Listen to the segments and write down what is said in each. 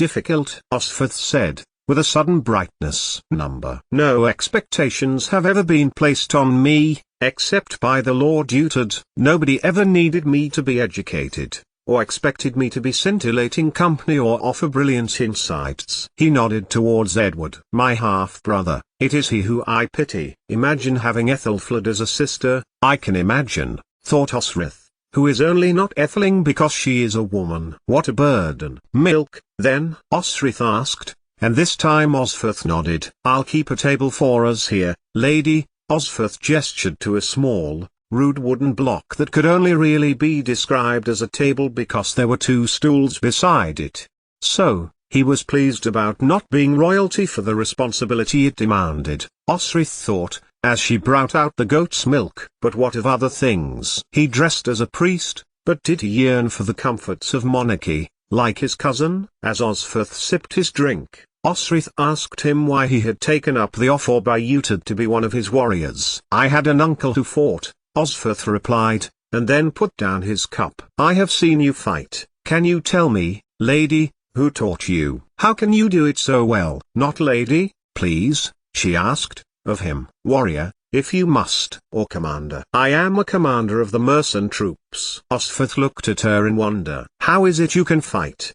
difficult," Osferth said, with a sudden brightness. "No expectations have ever been placed on me, except by the Lord Utard. Nobody ever needed me to be educated, or expected me to be scintillating company or offer brilliant insights." He nodded towards Edward. "My half-brother, it is he who I pity." "Imagine having Ethelfled as a sister." "I can imagine," thought Osferth, "who is only not Etheling because she is a woman." "What a burden." "Milk, then?" Osferth asked, and this time Osferth nodded. "I'll keep a table for us here, lady." Osferth gestured to a small, rude wooden block that could only really be described as a table because there were two stools beside it. So, he was pleased about not being royalty for the responsibility it demanded, Osferth thought, as she brought out the goat's milk. But what of other things? He dressed as a priest, but did he yearn for the comforts of monarchy, like his cousin? As Osferth sipped his drink, Osferth asked him why he had taken up the offer by Utard to be one of his warriors. "I had an uncle who fought," Osferth replied, and then put down his cup. "I have seen you fight. Can you tell me, lady, who taught you? How can you do it so well?" "Not lady, please," she asked, "of him." "Warrior, if you must." "Or commander." "I am a commander of the Mercen troops." Osferth looked at her in wonder. "How is it you can fight?"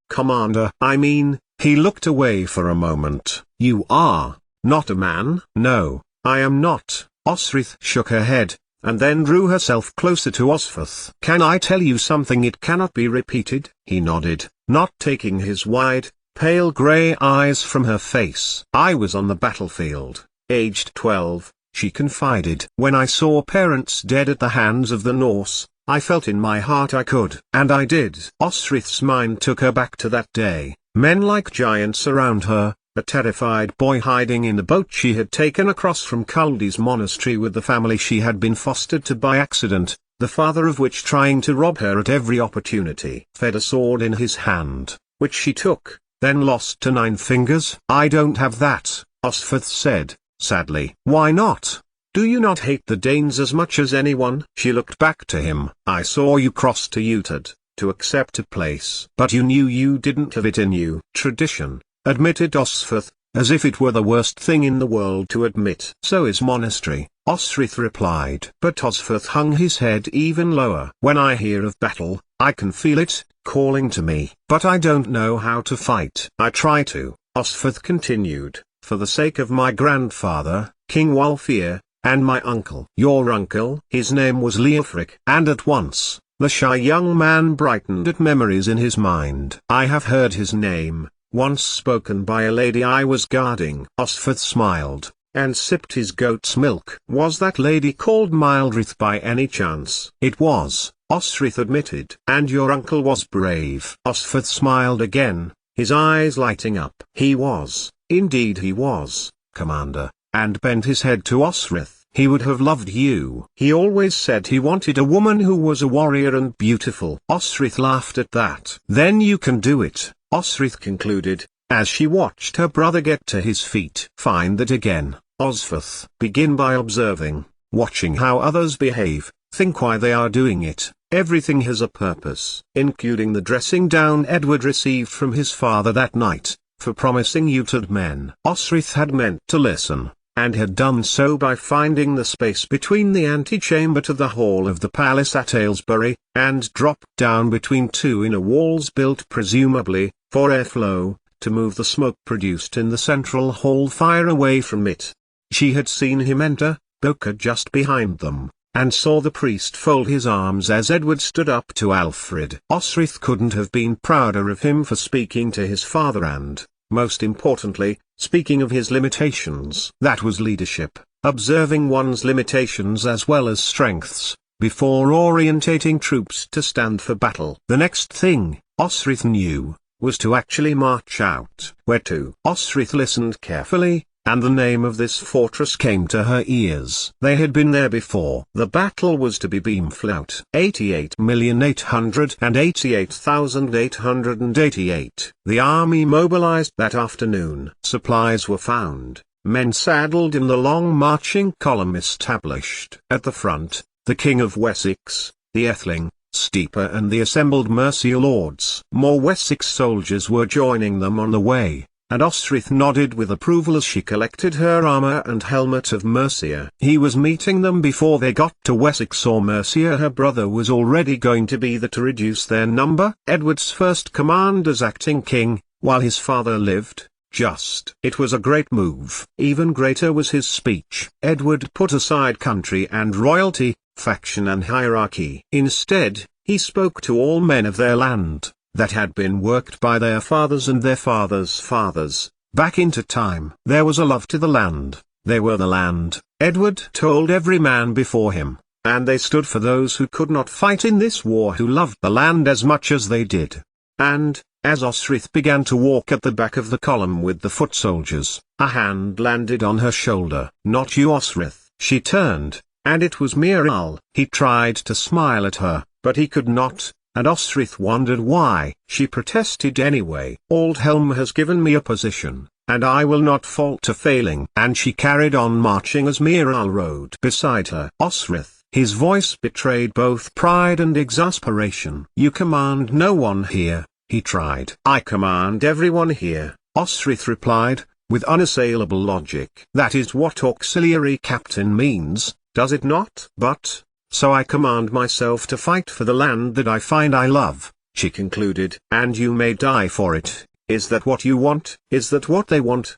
"Commander, I mean." He looked away for a moment. "You are not a man?" "No, I am not." Osferth shook her head, and then drew herself closer to Osferth. "Can I tell you something it cannot be repeated?" He nodded, not taking his wide, pale grey eyes from her face. "I was on the battlefield, aged 12, she confided. "When I saw parents dead at the hands of the Norse, I felt in my heart I could. And I did." Osferth's mind took her back to that day. Men like giants around her, a terrified boy hiding in the boat she had taken across from Culde's monastery with the family she had been fostered to by accident, the father of which trying to rob her at every opportunity. Fed a sword in his hand, which she took, then lost to 9 fingers. "I don't have that," Osferth said, sadly. "Why not? Do you not hate the Danes as much as anyone?" She looked back to him. "I saw you cross to Utard, to accept a place. But you knew you didn't have it in you." "Tradition," admitted Osferth, as if it were the worst thing in the world to admit. "So is monastery," Osferth replied. But Osferth hung his head even lower. "When I hear of battle, I can feel it, calling to me. But I don't know how to fight." "I try to," Osferth continued, "for the sake of my grandfather, King Wulfhere, and my uncle." "Your uncle?" "His name was Leofric." And at once, the shy young man brightened at memories in his mind. "I have heard his name, once spoken by a lady I was guarding." Osferth smiled, and sipped his goat's milk. "Was that lady called Mildrith by any chance?" "It was," Osferth admitted. "And your uncle was brave." Osferth smiled again, his eyes lighting up. "He was, indeed he was, commander," and bent his head to Osferth. "He would have loved you. He always said he wanted a woman who was a warrior and beautiful." Osferth laughed at that. "Then you can do it," Osferth concluded, as she watched her brother get to his feet. "Find that again, Osferth. Begin by observing, watching how others behave, think why they are doing it. Everything has a purpose." Including the dressing down Edward received from his father that night, for promising Utard men. Osferth had meant to listen, and had done so by finding the space between the antechamber to the hall of the palace at Aylesbury, and dropped down between 2 inner walls built presumably, for airflow, to move the smoke produced in the central hall fire away from it. She had seen him enter, Boca just behind them, and saw the priest fold his arms as Edward stood up to Alfred. Osferth couldn't have been prouder of him for speaking to his father and, most importantly, speaking of his limitations. That was leadership, observing one's limitations as well as strengths, before orientating troops to stand for battle. The next thing, Osferth knew, was to actually march out. Where to? Osferth listened carefully, and the name of this fortress came to her ears. They had been there before. The battle was to be Beamflout. 88,888,888. The army mobilized that afternoon. Supplies were found, men saddled in the long marching column established. At the front, the King of Wessex, the Etheling, Steeper and the assembled Mercia lords. More Wessex soldiers were joining them on the way, and Osrith nodded with approval as she collected her armor and helmet of Mercia. He was meeting them before they got to Wessex or Mercia. Her brother was already going to be there to reduce their number. Edward's first command as acting king, while his father lived. It was a great move. Even greater was his speech. Edward put aside country and royalty, faction and hierarchy. Instead, he spoke to all men of their land, that had been worked by their fathers and their fathers' fathers, back into time. There was a love to the land, they were the land, Edward told every man before him, and they stood for those who could not fight in this war, who loved the land as much as they did. And, as Osrith began to walk at the back of the column with the foot soldiers, a hand landed on her shoulder. "Not you, Osrith." She turned, and it was Miral. He tried to smile at her, but he could not, and Osrith wondered why. She protested anyway. "Aldhelm has given me a position, and I will not fall to failing." And she carried on marching as Miral rode beside her. "Osrith." His voice betrayed both pride and exasperation. "You command no one here," he tried. "I command everyone here," Osrith replied, with unassailable logic. "That is what auxiliary captain means, does it not?" "But, so I command myself to fight for the land that I find I love," she concluded. "And you may die for it. Is that what you want?" "Is that what they want?"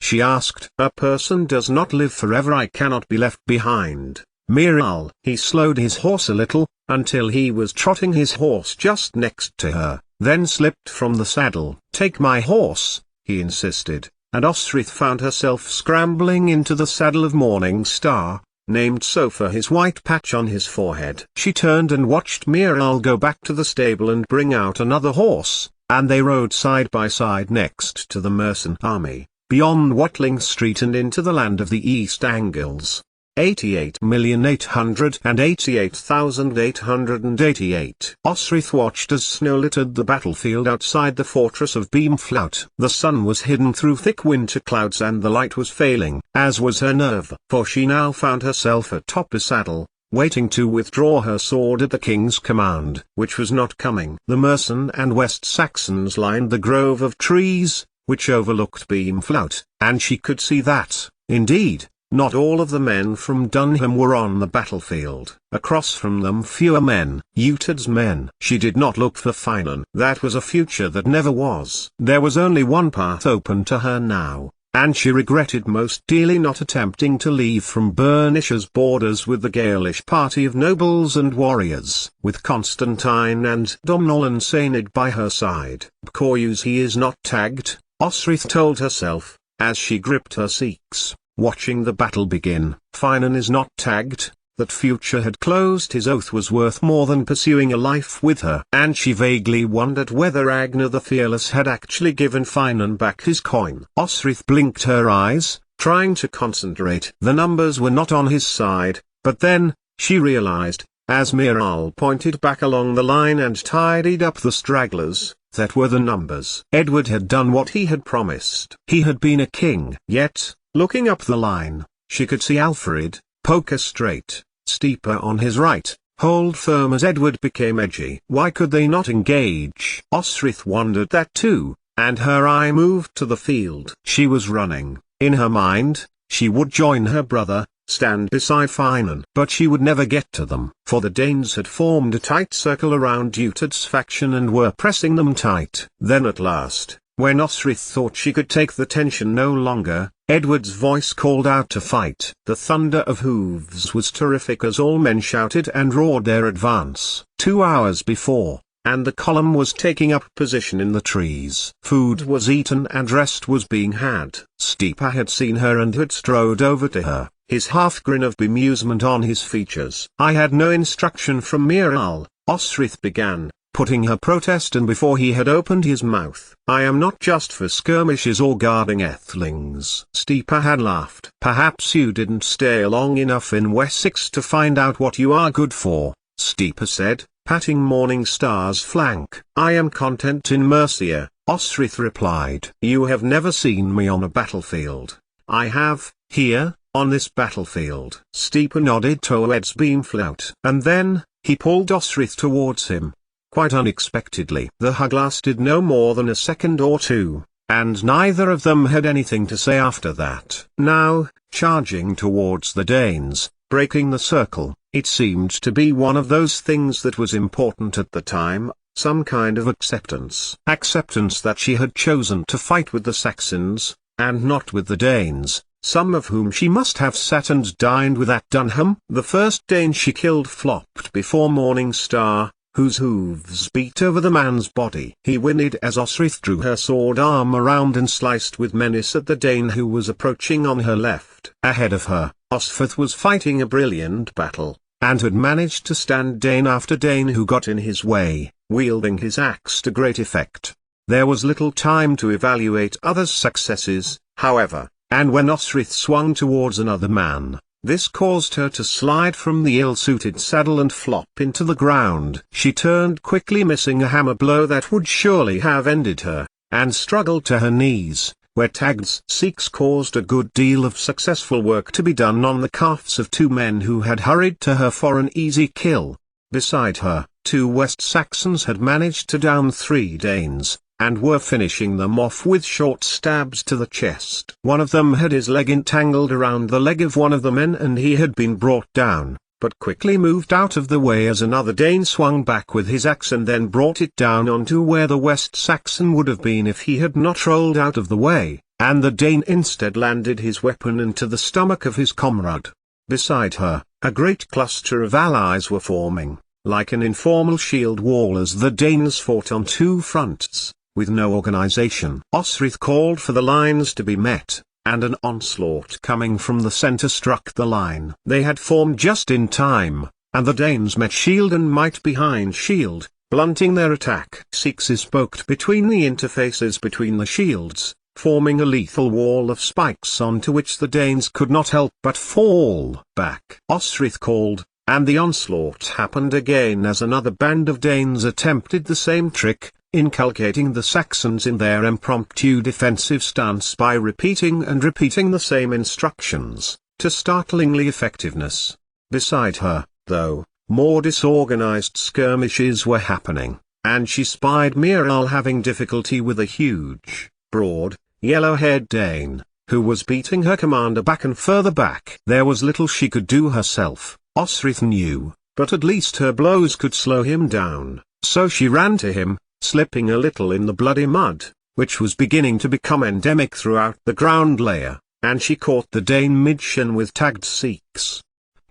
she asked. "A person does not live forever. I cannot be left behind." Miral. He slowed his horse a little, until he was trotting his horse just next to her, then slipped from the saddle. "Take my horse," he insisted, and Osrith found herself scrambling into the saddle of Morning Star, named so for his white patch on his forehead. She turned and watched Miral go back to the stable and bring out another horse, and they rode side by side next to the Mercian army, beyond Watling Street and into the land of the East Angles. 88,888,888. Osrith watched as snow littered the battlefield outside the fortress of Beamflout. The sun was hidden through thick winter clouds and the light was failing, as was her nerve, for she now found herself atop a saddle, waiting to withdraw her sword at the king's command, which was not coming. The Mercian and West Saxons lined the grove of trees, which overlooked Beamflout, and she could see that, indeed, not all of the men from Dunham were on the battlefield. Across from them fewer men, Utad's men. She did not look for Finan. That was a future that never was. There was only one path open to her now, and she regretted most dearly not attempting to leave from Bernish's borders with the Gaelish party of nobles and warriors. With Constantine and Domnall Sainid by her side. "Because he is not tagged," Osrith told herself, as she gripped her Sikhs. Watching the battle begin. Finan is not tagged. That future had closed. His oath was worth more than pursuing a life with her. And she vaguely wondered whether Agnar the Fearless had actually given Finan back his coin. Osrith blinked her eyes, trying to concentrate. The numbers were not on his side, but then, she realized, as Miral pointed back along the line and tidied up the stragglers, that were the numbers. Edward had done what he had promised. He had been a king. Yet, looking up the line, she could see Alfred, poker straight, Steeper on his right, hold firm as Edward became edgy. Why could they not engage? Osrith wondered that too, and her eye moved to the field. She was running. In her mind, she would join her brother, stand beside Finan. But she would never get to them, for the Danes had formed a tight circle around Utad's faction and were pressing them tight. Then at last, when Osrith thought she could take the tension no longer, Edward's voice called out to fight. The thunder of hooves was terrific as all men shouted and roared their advance. 2 hours before, and the column was taking up position in the trees. Food was eaten and rest was being had. Steeper had seen her and had strode over to her, his half-grin of bemusement on his features. "I had no instruction from Miral," Osrith began, putting her protest in before he had opened his mouth. "I am not just for skirmishes or guarding ethelings." Steeper had laughed. "Perhaps you didn't stay long enough in Wessex to find out what you are good for," Steeper said, patting Morning Star's flank. "I am content in Mercia," Osrith replied. "You have never seen me on a battlefield." "I have, here, on this battlefield." Steeper nodded towards Beamflout. "And then, He pulled Osrith towards him. Quite unexpectedly. The hug lasted no more than a second or two, and neither of them had anything to say after that. Now, charging towards the Danes, breaking the circle, it seemed to be one of those things that was important at the time, some kind of acceptance. Acceptance that she had chosen to fight with the Saxons, and not with the Danes, some of whom she must have sat and dined with at Dunham. The first Dane she killed flopped before Morning Star, whose hooves beat over the man's body. He whinnied as Osrith drew her sword arm around and sliced with menace at the Dane who was approaching on her left. Ahead of her, Osrith was fighting a brilliant battle, and had managed to stand Dane after Dane who got in his way, wielding his axe to great effect. There was little time to evaluate others' successes, however, and when Osrith swung towards another man, this caused her to slide from the ill-suited saddle and flop into the ground. She turned quickly, missing a hammer blow that would surely have ended her, and struggled to her knees, where Tagd's Sikhs caused a good deal of successful work to be done on the calves of two men who had hurried to her for an easy kill. Beside her, two West Saxons had managed to down 3 Danes, and were finishing them off with short stabs to the chest. One of them had his leg entangled around the leg of one of the men and he had been brought down, but quickly moved out of the way as another Dane swung back with his axe and then brought it down onto where the West Saxon would have been if he had not rolled out of the way, and the Dane instead landed his weapon into the stomach of his comrade. Beside her, a great cluster of allies were forming, like an informal shield wall as the Danes fought on 2 fronts, with no organization. Osrith called for the lines to be met, and an onslaught coming from the center struck the line. They had formed just in time, and the Danes met shield and might behind shield, blunting their attack. Sikhs poked between the interfaces between the shields, forming a lethal wall of spikes onto which the Danes could not help but fall back. Osrith called, and the onslaught happened again as another band of Danes attempted the same trick, inculcating the Saxons in their impromptu defensive stance by repeating and repeating the same instructions, to startlingly effectiveness. Beside her, though, more disorganized skirmishes were happening, and she spied Miral having difficulty with a huge, broad, yellow-haired Dane, who was beating her commander back and further back. There was little she could do herself, Osrith knew, but at least her blows could slow him down, so she ran to him, slipping a little in the bloody mud, which was beginning to become endemic throughout the ground layer, and she caught the Dane mid-shin with Tagd's Sikhs.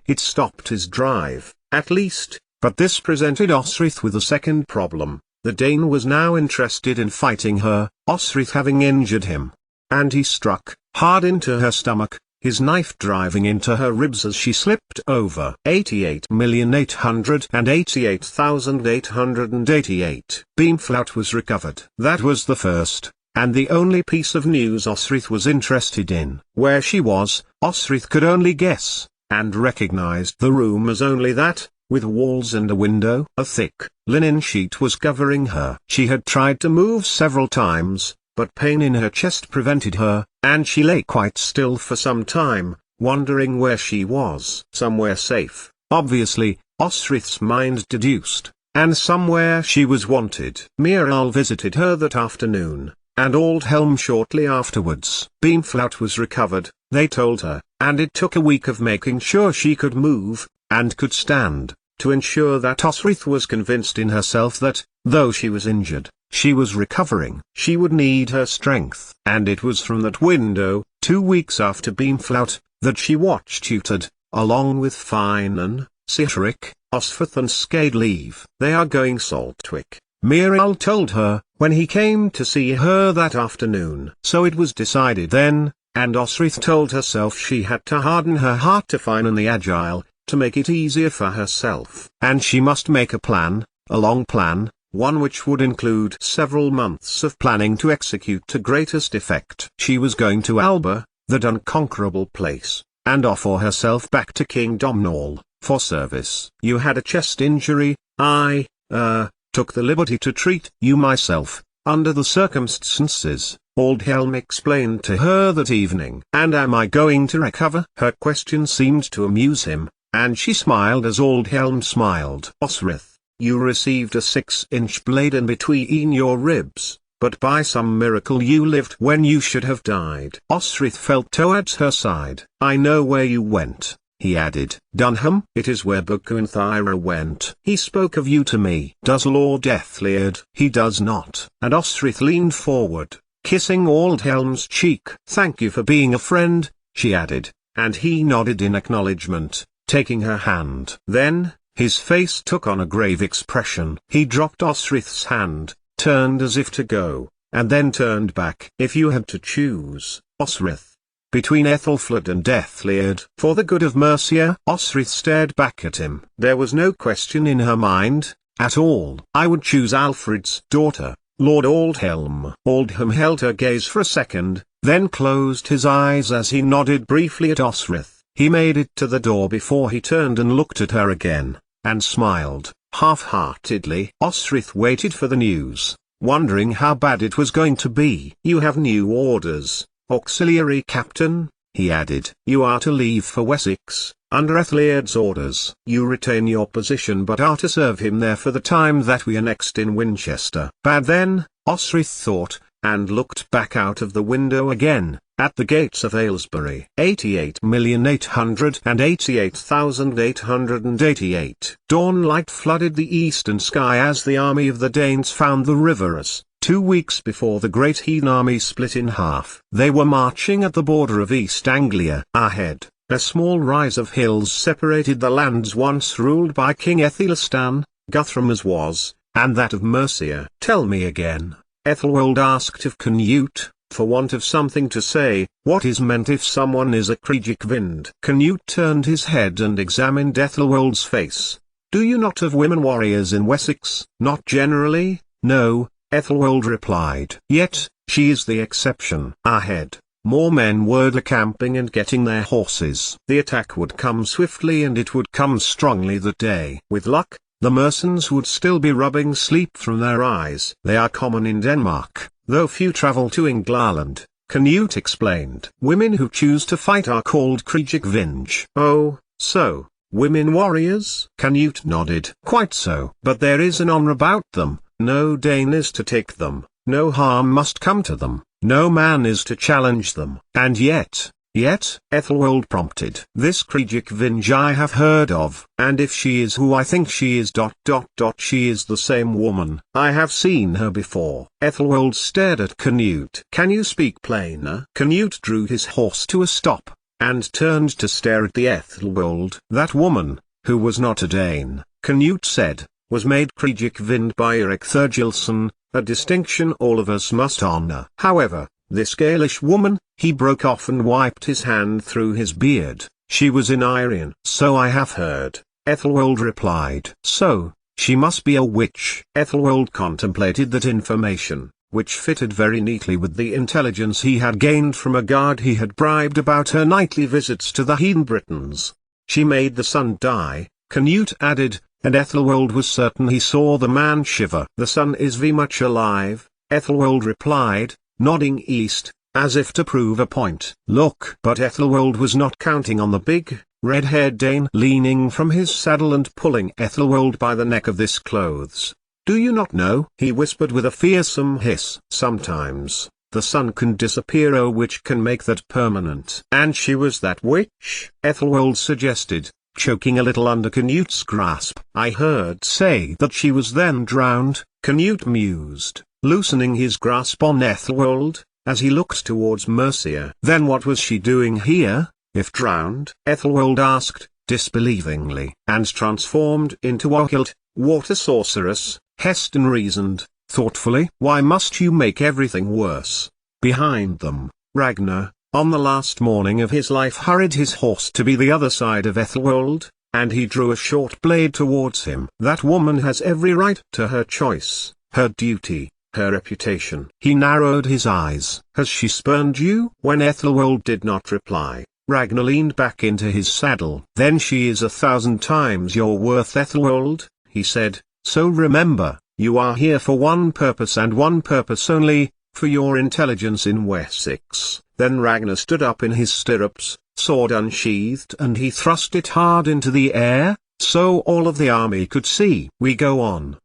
It stopped his drive, at least, but this presented Osrith with a second problem. The Dane was now interested in fighting her, Osrith having injured him. And he struck, hard into her stomach, his knife driving into her ribs as she slipped over. 88,888,888. Beamflout was recovered. That was the first, and the only piece of news Osrith was interested in. Where she was, Osrith could only guess, and recognized the room as only that, with walls and a window. A thick, linen sheet was covering her. She had tried to move several times, but pain in her chest prevented her, and she lay quite still for some time, wondering where she was. Somewhere safe, obviously, Osrith's mind deduced, and somewhere she was wanted. Miral visited her that afternoon, and Aldhelm shortly afterwards. Beamflout was recovered, they told her, and it took a week of making sure she could move, and could stand, to ensure that Osrith was convinced in herself that, though she was injured, she was recovering. She would need her strength. And it was from that window, 2 weeks after Beamflout, that she watched Utad, along with Finan, Sihtric, Osforth and Skadeleave. They are going Saltwick, Miral told her, when he came to see her that afternoon. So it was decided then, and Osrith told herself she had to harden her heart to Finan the Agile, to make it easier for herself. And she must make a plan, a long plan, one which would include several months of planning to execute to greatest effect. She was going to Alba, that unconquerable place, and offer herself back to King Domhnall, for service. You had a chest injury, I, took the liberty to treat you myself, under the circumstances, Aldhelm explained to her that evening. And am I going to recover? Her question seemed to amuse him, and she smiled as Aldhelm smiled. Osrith, you received a 6-inch blade in between your ribs, but by some miracle you lived when you should have died. Osrith felt towards her side. I know where you went, he added. Dunham? It is where Bukunthira went. He spoke of you to me. Does Lord Ethliard? He does not. And Osrith leaned forward, kissing Aldhelm's cheek. Thank you for being a friend, she added, and he nodded in acknowledgement, taking her hand. Then, his face took on a grave expression. He dropped Osrith's hand, turned as if to go, and then turned back. If you had to choose, Osrith, between Ethelfled and Ethliard, for the good of Mercia, Osrith stared back at him. There was no question in her mind, at all. I would choose Alfred's daughter, Lord Aldhelm. Aldhelm held her gaze for a second, then closed his eyes as he nodded briefly at Osrith. He made it to the door before he turned and looked at her again, and smiled, half-heartedly. Osrith waited for the news, wondering how bad it was going to be. You have new orders, auxiliary captain, he added. You are to leave for Wessex, under Ethliard's orders. You retain your position but are to serve him there for the time that we annexed in Winchester. Bad then, Osrith thought, and looked back out of the window again, at the gates of Aylesbury. 88,888,888. Dawn light flooded the eastern sky as the army of the Danes found the Riverus, 2 weeks before the great heathen army split in half. They were marching at the border of East Anglia. Ahead, a small rise of hills separated the lands once ruled by King Aethelstan, Guthrum as was, and that of Mercia. Tell me again, Ethelwold asked of Canute, for want of something to say, what is meant if someone is a Kriegikvind? Canute turned his head and examined Ethelwold's face. Do you not have women warriors in Wessex? Not generally, no, Ethelwold replied. Yet, she is the exception. Ahead, more men were decamping and getting their horses. The attack would come swiftly and it would come strongly that day. With luck, the Mersons would still be rubbing sleep from their eyes. They are common in Denmark, though few travel to England, Canute explained. Women who choose to fight are called Kriegikvinge. Oh, so, women warriors? Canute nodded. Quite so. But there is an honor about them, no Dane is to take them, no harm must come to them, no man is to challenge them. And yet, Ethelwold prompted. This Kriegikvinge I have heard of, and if she is who I think she is ... she is the same woman. I have seen her before. Ethelwold stared at Canute. Can you speak plainer? Canute drew his horse to a stop, and turned to stare at the Ethelwold. That woman, who was not a Dane, Canute said, was made Kriegikvind by Erik Thurgilson, a distinction all of us must honor. However, this Gaelish woman, he broke off and wiped his hand through his beard, she was in Irian. So I have heard, Ethelwold replied. So, she must be a witch. Ethelwold contemplated that information, which fitted very neatly with the intelligence he had gained from a guard he had bribed about her nightly visits to the heathen Britons. She made the sun die, Canute added, and Ethelwold was certain he saw the man shiver. The sun is very much alive, Ethelwold replied, nodding east, as if to prove a point. Look! But Ethelwold was not counting on the big, red-haired Dane leaning from his saddle and pulling Ethelwold by the neck of his clothes. Do you not know? He whispered with a fearsome hiss. Sometimes, the sun can disappear, oh, which can make that permanent. And she was that witch? Ethelwold suggested, choking a little under Canute's grasp. I heard say that she was then drowned, Canute mused, loosening his grasp on Ethelwold, as he looked towards Mercia. Then what was she doing here, if drowned? Ethelwold asked, disbelievingly. And transformed into a hilt, water sorceress, Heston reasoned, thoughtfully. Why must you make everything worse? Behind them, Ragnar, on the last morning of his life, hurried his horse to be the other side of Ethelwold, and he drew a short blade towards him. That woman has every right to her choice, her duty, her reputation. He narrowed his eyes. Has she spurned you? When Ethelwold did not reply, Ragnar leaned back into his saddle. Then she is 1,000 times your worth, Ethelwold, he said, so remember, you are here for one purpose and one purpose only, for your intelligence in Wessex." Then Ragnar stood up in his stirrups, sword unsheathed, and he thrust it hard into the air, so all of the army could see. We go on.